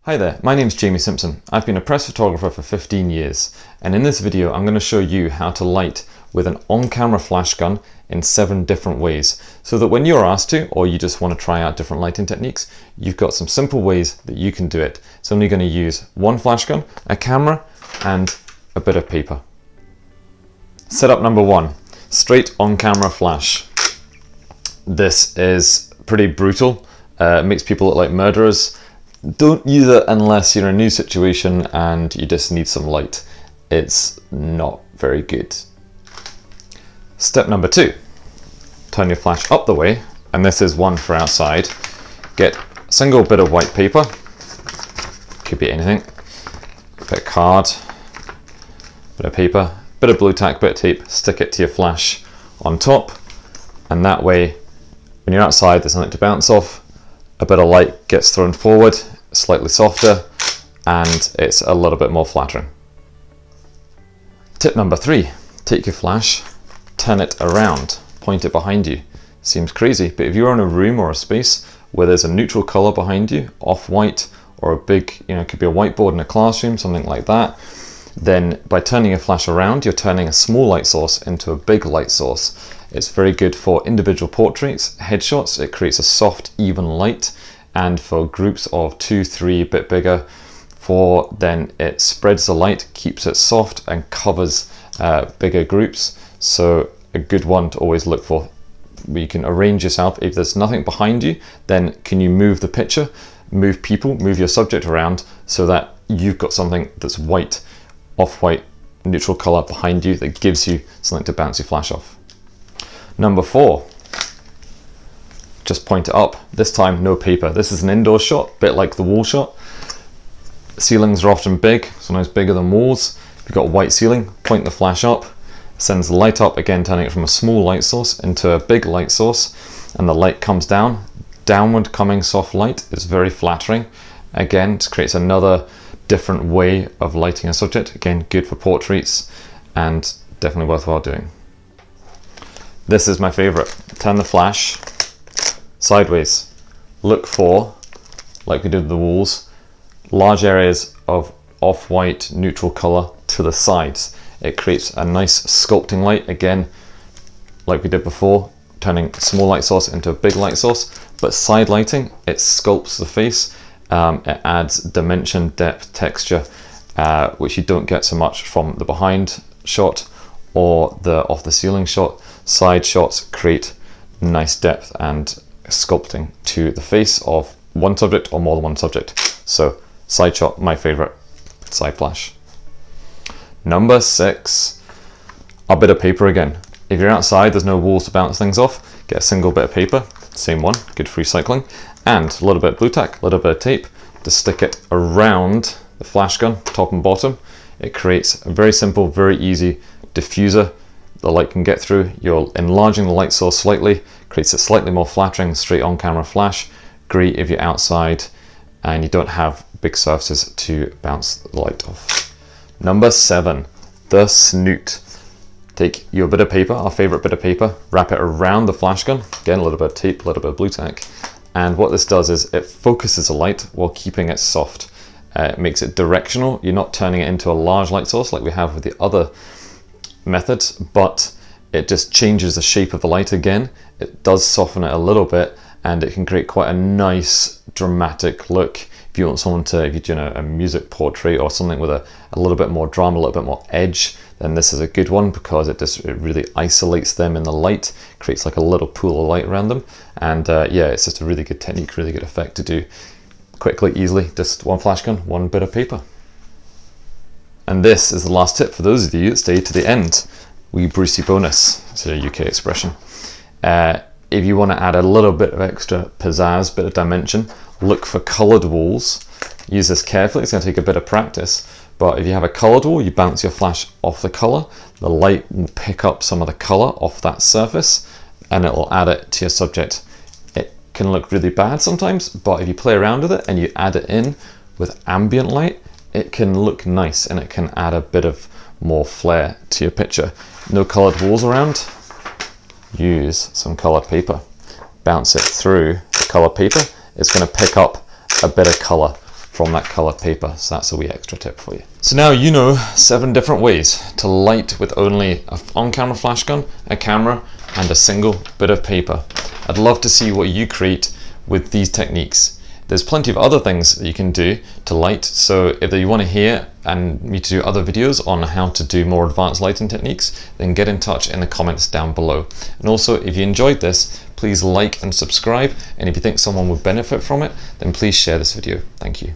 Hi there, my name's Jamie Simpson. I've been a press photographer for 15 years, and in this video I'm going to show you how to light with an on-camera flash gun in 7 different ways, so that when you're asked to, or you just want to try out different lighting techniques, you've got some simple ways that you can do it. So I'm only going to use one flash gun, a camera, and a bit of paper. Setup number 1, straight on-camera flash. This is pretty brutal. It makes people look like murderers. Don't use it unless you're in a new situation and you just need some light. It's not very good. Step number 2, turn your flash up the way, and this is one for outside. Get a single bit of white paper, could be anything, a bit of card, bit of paper, bit of blue tack, bit of tape, stick it to your flash on top, and that way when you're outside there's nothing to bounce off. A bit of light gets thrown forward, slightly softer, and it's a little bit more flattering. Tip number 3, take your flash, turn it around, point it behind you. Seems crazy, but if you're in a room or a space where there's a neutral color behind you, off-white, or a big, it could be a whiteboard in a classroom, something like that, then by turning your flash around, you're turning a small light source into a big light source. It's very good for individual portraits, headshots. It creates a soft, even light, and for groups of 2, 3, a bit bigger, then it spreads the light, keeps it soft, and covers bigger groups. So a good one to always look for. You can arrange yourself. If there's nothing behind you, then can you move the picture, move people, move your subject around so that you've got something that's white, off-white, neutral color behind you that gives you something to bounce your flash off. Number 4, just point it up. This time, no paper. This is an indoor shot, bit like the wall shot. Ceilings are often big, sometimes bigger than walls. If you've got a white ceiling, point the flash up, sends the light up, again turning it from a small light source into a big light source, and the light comes down. Downward coming soft light is very flattering. Again, it creates another different way of lighting a subject. Again, good for portraits and definitely worthwhile doing. This is my favorite. Turn the flash sideways. Look for, like we did with the walls, large areas of off-white neutral color to the sides. It creates a nice sculpting light, again, like we did before, turning a small light source into a big light source, but side lighting, it sculpts the face. It adds dimension, depth, texture, which you don't get so much from the behind shot or the off the ceiling shot. Side shots create nice depth and sculpting to the face of one subject or more than one subject. So side shot, my favorite side flash. Number 6, a bit of paper again. If you're outside, there's no walls to bounce things off, get a single bit of paper, same one, good for recycling, and a little bit of blue tack, a little bit of tape to stick it around the flash gun, top and bottom. It creates a very simple, very easy diffuser. The light can get through. You're enlarging the light source slightly, creates a slightly more flattering straight on camera flash. Great if you're outside and you don't have big surfaces to bounce the light off. Number 7, the SNOOT. Take your bit of paper, our favorite bit of paper, wrap it around the flash gun. Again, a little bit of tape, a little bit of blue tack. And what this does is it focuses the light while keeping it soft. It makes it directional. You're not turning it into a large light source like we have with the other methods, but it just changes the shape of the light again. It does soften it a little bit, and it can create quite a nice dramatic look. If you want someone to, if you're doing a music portrait or something with a little bit more drama, a little bit more edge, then this is a good one because it really isolates them in the light, creates like a little pool of light around them, and yeah, it's just a really good technique, really good effect to do quickly, easily, just one flash gun, one bit of paper. And this is the last tip for those of you that stay to the end. Wee Brucey bonus, it's a UK expression. If you want to add a little bit of extra pizzazz, bit of dimension, look for coloured walls. Use this carefully, it's going to take a bit of practice, but if you have a coloured wall, you bounce your flash off the colour, the light will pick up some of the colour off that surface, and it will add it to your subject. It can look really bad sometimes, but if you play around with it and you add it in with ambient light, it can look nice and it can add a bit of more flair to your picture. No coloured walls around, use some coloured paper. Bounce it through the coloured paper, it's going to pick up a bit of colour from that color paper. So that's a wee extra tip for you. So now you know 7 different ways to light with only an on-camera flash gun, a camera, and a single bit of paper. I'd love to see what you create with these techniques. There's plenty of other things that you can do to light, so if you want to hear and me to do other videos on how to do more advanced lighting techniques, then get in touch in the comments down below. And also, if you enjoyed this, please like and subscribe, and if you think someone would benefit from it, then please share this video. Thank you.